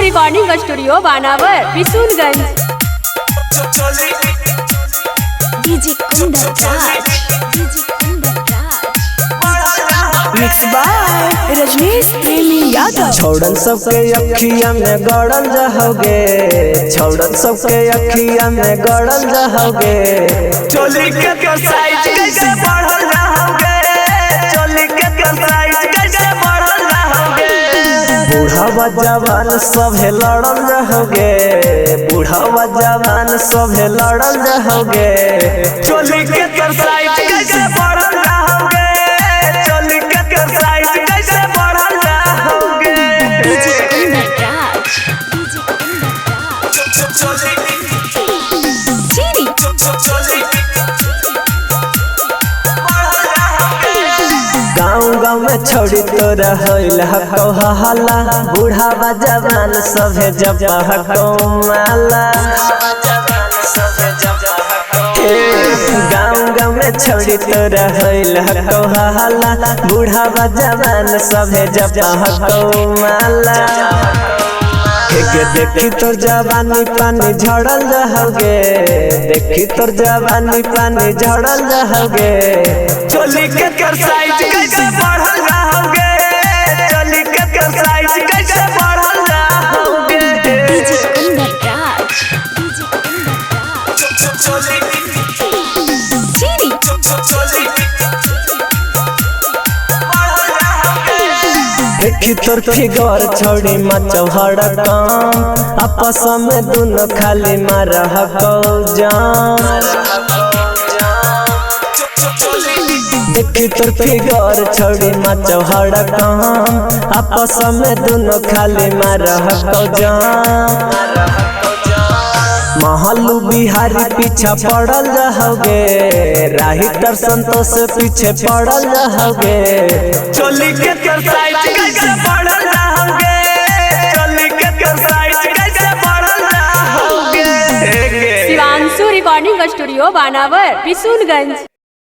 Recording studio Banawar Bishunganj. DJ Kundan Raj, DJ Kundan Raj, mix by Rajnish Premi Yadav. छोड़न सबके अखिया में गड़ल रहोगे, छोड़न सबके अखिया में गड़ल रहोगे। चोली के साइज कैसे बढ़ल रहोगे, चोली के साइज कैसे बढ़ल रहोगे। बूढ़ा जवान सभे लड़ल रहोगे, बूढ़ा जवान सभे लड़ल रहोगे। चोली के साइज कैसे बढ़ल रहोगे, चोली के साइज कैसे बढ़ल रहोगे। डीजे कुंदन राज, डीजे कुंदन राज, चीनी गाँव में छोड़ी तो रहल हको हल्ला, बूढ़ा जवान सभे जब हको माला। गाँव में छोड़ी तो रहल हको हल्ला, बूढ़ा जवान सभे जब हको माला। देखी तोर जवानी पानी झड़ल रहोगे, देखी तोर जवानी पानी झड़ल रहोगे। चोली के साइज कैसे बढ़ल रहोगे, चोली के साइज कैसे बढ़ल रहोगे। डीजे कुंदन राज, डीजे कुंदन राज, चीनी देखी तोर फिगर छोड़ी मचौ हड़कम, आपस में दोनों खाली मारह जान। देखी तोर फिगर छोड़ी मचौ हड़कम, आपस में दोनों खाली मारह जान। महलू बिहारी पीछा पड़ल रहोगे, राहिटर संतोष पीछे पड़ल रहोगे। चोली के साइज कैसे बढ़ल रहोगे, चोली के साइज कैसे बढ़ल रहोगे। Shivanshu recording studio Banawar Bishunganj.